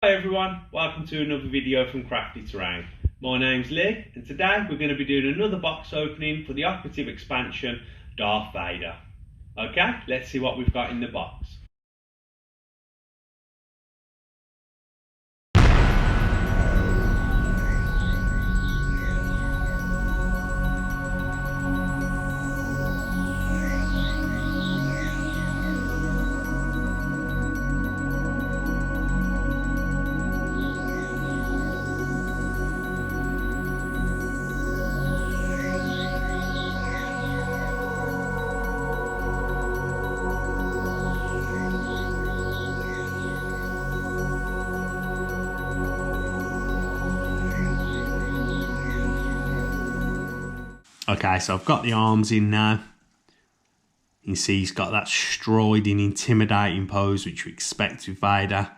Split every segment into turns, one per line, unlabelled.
Hi everyone, welcome to another video from Crafty Terrain. My name's Lee and today we're going to be doing another box opening for the Operative expansion Darth Vader. Okay, let's see what we've got in the box. Okay, so I've got the arms in now. You can see he's got that striding, intimidating pose which you expect with Vader.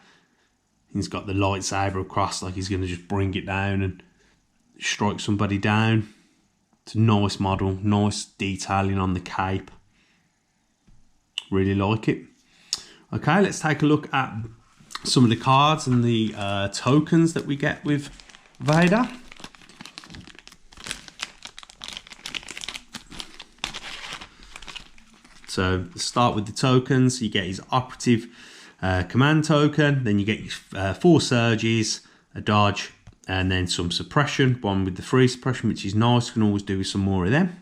He's got the lightsaber across like he's going to just bring it down and strike somebody down. It's a nice model, nice detailing on the cape. Really like it. Okay, let's take a look at some of the cards and the tokens that we get with Vader. So start with the tokens. You get his operative command token, then you get your 4 surges, a dodge, and then some suppression, one with the free suppression, which is nice. You can always do with some more of them.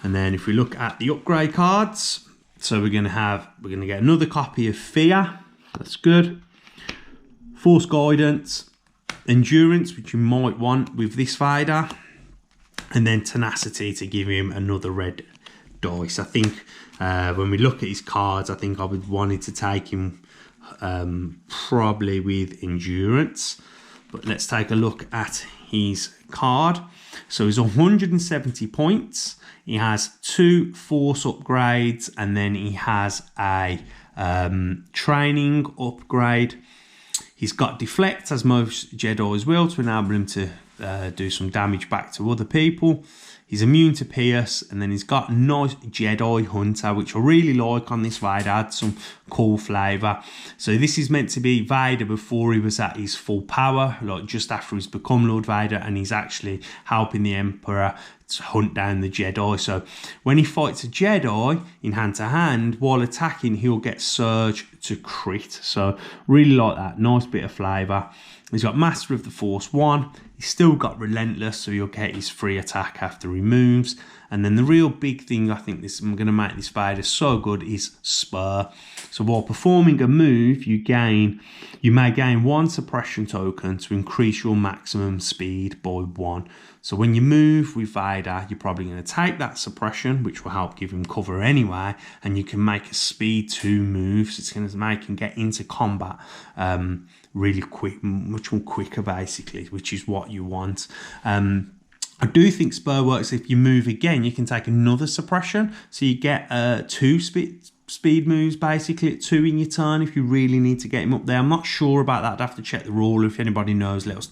And then if we look at the upgrade cards, so we're gonna get another copy of Fear. That's good. Force guidance, endurance, which you might want with this Vader, and then tenacity to give him another red dice. I think when we look at his cards, I think I would wanted to take him probably with endurance. But let's take a look at his card. So he's 170 points. He has 2 force upgrades, and then he has a training upgrade. He's got deflect, as most Jedis will, to enable him to do some damage back to other people. He's immune to pierce, and then he's got nice Jedi Hunter, which I really like on this Vader. Adds some cool flavour. So this is meant to be Vader before he was at his full power, like just after he's become Lord Vader, and he's actually helping the Emperor to hunt down the Jedi. So when he fights a Jedi in hand-to-hand, while attacking, he'll get Surge to crit. So really like that. Nice bit of flavour. He's got Master of the Force 1. He's still got Relentless, so he'll get his free attack after he moves. And then the real big thing, I think I'm going to make this Vader so good, is Spur. So while performing a move, you may gain 1 suppression token to increase your maximum speed by 1. So when you move with Vader, you're probably going to take that suppression, which will help give him cover anyway, and you can make a speed 2 move. So it's going to make him get into combat really quick, much more quicker basically, which is what you want. I do think Spur works if you move again, you can take another suppression, so you get 2 speed moves basically at 2 in your turn if you really need to get him up there. I'm not sure about that. I'd have to check the rule. If anybody knows, let us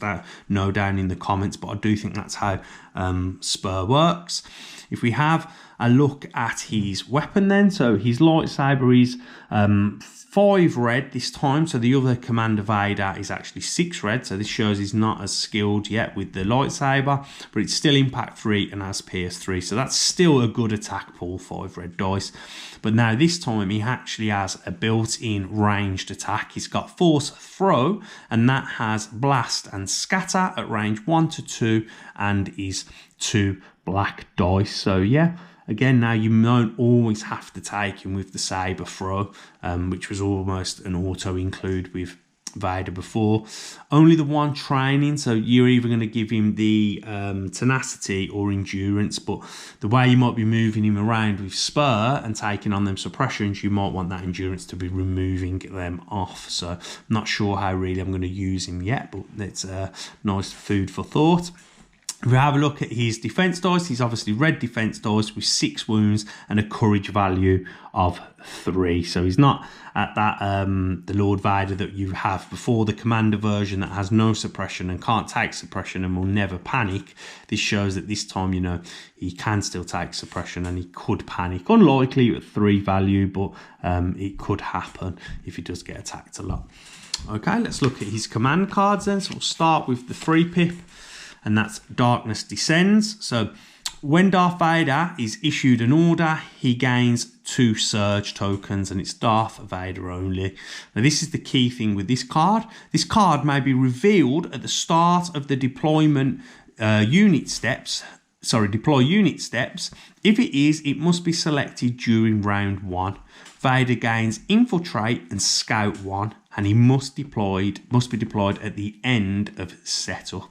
know down in the comments, but I do think that's how Spur works. If we have a look at his weapon then, so his lightsaber is 5 red this time, so the other Commander Vader is actually 6 red, so this shows he's not as skilled yet with the lightsaber, but it's still impact 3 and has pierce 3, so that's still a good attack pool, 5 red dice. But now this time he actually has a built-in ranged attack. He's got Force Throw, and that has Blast and Scatter at range 1 to 2 and is 2 black dice. So yeah, again, now you don't always have to take him with the saber throw, which was almost an auto include with Vader before. Only the 1 training, so you're either going to give him the tenacity or endurance, but the way you might be moving him around with Spur and taking on them suppressions, you might want that endurance to be removing them off. So I'm not sure how really I'm going to use him yet, but it's nice food for thought. If we have a look at his defense dice, he's obviously red defense dice with 6 wounds and a courage value of 3. So he's not at that the Lord Vader that you have before, the Commander version that has no suppression and can't take suppression and will never panic. This shows that this time, you know, he can still take suppression and he could panic. Unlikely at 3 value, but it could happen if he does get attacked a lot. Okay, let's look at his command cards then. So we'll start with the 3-pip, and that's Darkness Descends. So when Darth Vader is issued an order, he gains 2 Surge tokens, and it's Darth Vader only. Now this is the key thing with this card. This card may be revealed at the start of the deploy unit steps. If it is, it must be selected during round 1. Vader gains Infiltrate and Scout 1, and he must be deployed at the end of setup.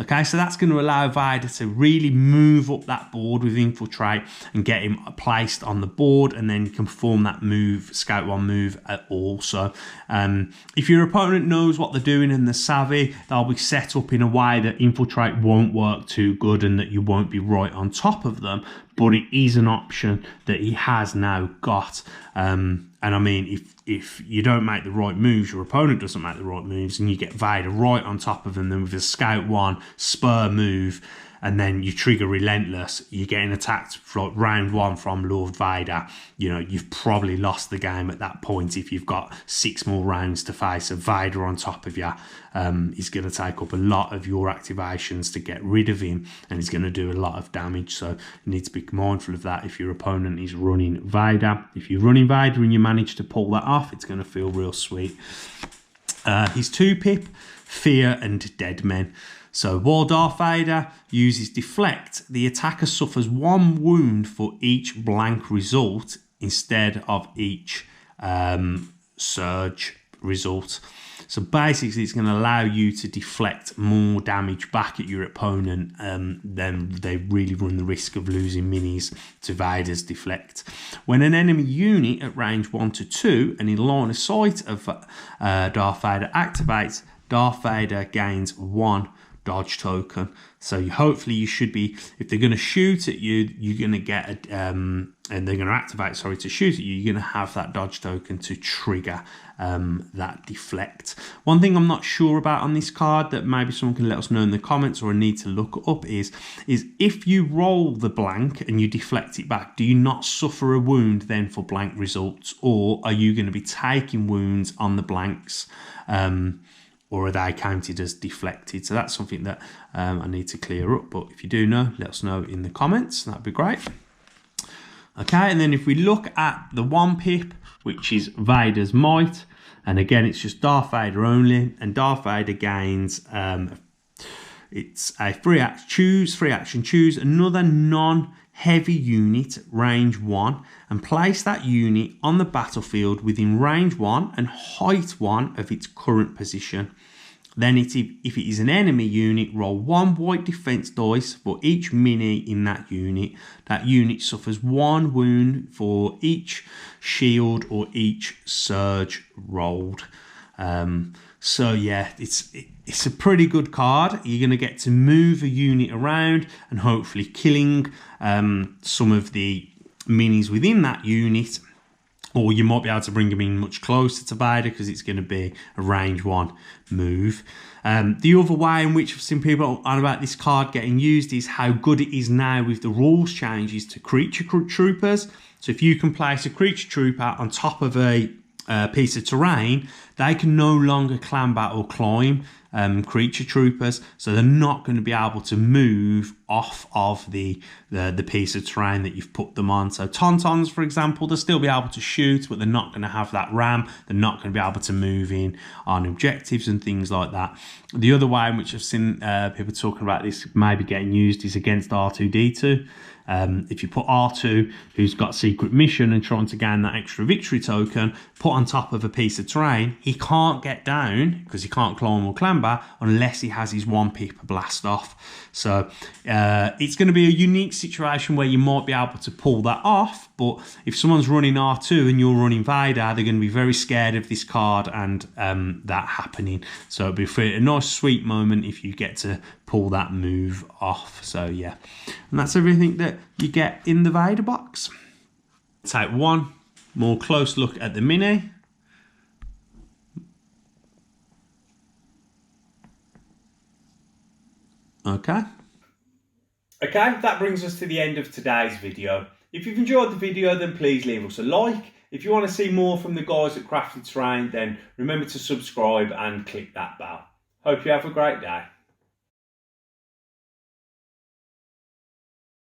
Okay, so that's going to allow Vader to really move up that board with Infiltrate and get him placed on the board, and then can perform that move, Scout 1 move also. If your opponent knows what they're doing and they're savvy, they'll be set up in a way that Infiltrate won't work too good and that you won't be right on top of them, but it is an option that he has now got. And I mean, if you don't make the right moves, your opponent doesn't make the right moves, and you get Vader right on top of them, then with a Scout 1 spur move, and then you trigger Relentless, you're getting attacked for round 1 from Lord Vader. You know, you've probably lost the game at that point if you've got 6 more rounds to face. A Vader on top of you is going to take up a lot of your activations to get rid of him, and he's going to do a lot of damage. So you need to be mindful of that if your opponent is running Vader. If you're running Vader and you manage to pull that off, it's going to feel real sweet. His 2-pip, Fear and Dead Men. So while Darth Vader uses Deflect, the attacker suffers 1 wound for each blank result instead of each surge result. So basically it's going to allow you to deflect more damage back at your opponent, then they really run the risk of losing minis to Vader's Deflect. When an enemy unit at range 1 to 2 and in line of sight of Darth Vader activates, Darth Vader gains 1 dodge token. So hopefully you should be, if they're going to shoot at you, you're going to get and they're going to activate, to shoot at you, you're going to have that dodge token to trigger that deflect. One thing I'm not sure about on this card that maybe someone can let us know in the comments, or I need to look up, is if you roll the blank and you deflect it back, do you not suffer a wound then for blank results, or are you going to be taking wounds on the blanks? Or are they counted as deflected? So that's something that I need to clear up. But if you do know, let us know in the comments. That'd be great. Okay, and then if we look at the 1-pip, which is Vader's Might, and again, it's just Darth Vader only, and Darth Vader gains, it's a free action, choose another non-heavy unit, range 1, and place that unit on the battlefield within range 1 and height 1 of its current position. Then if it is an enemy unit, roll 1 white defense dice for each mini in that unit. That unit suffers 1 wound for each shield or each surge rolled. So yeah, it's a pretty good card. You're going to get to move a unit around and hopefully killing some of the minis within that unit, or you might be able to bring them in much closer to Vader because it's going to be a range 1 move. The other way in which I've seen people on about this card getting used is how good it is now with the rules changes to creature troopers. So if you can place a creature trooper on top of a piece of terrain, they can no longer clamber or climb creature troopers, so they're not going to be able to move off of the piece of terrain that you've put them on. So Tauntauns, for example, they'll still be able to shoot, but they're not going to have that ram. They're not going to be able to move in on objectives and things like that. The other way in which I've seen people talking about this maybe getting used is against R2-D2. If you put R2, who's got secret mission and trying to gain that extra victory token, put on top of a piece of terrain, he can't get down because he can't climb or clamber unless he has his 1-pip blast off. So it's going to be a unique situation where you might be able to pull that off, but if someone's running R2 and you're running Vader, they're going to be very scared of this card and that happening. So it'll be a nice sweet moment if you get to pull that move off. So yeah, and that's everything that you get in the Vader box. Take one more close look at the mini. Okay, that brings us to the end of today's video. If you've enjoyed the video, then please leave us a like. If you want to see more from the guys at Crafted Terrain, then remember to subscribe and click that bell. Hope you have a great day.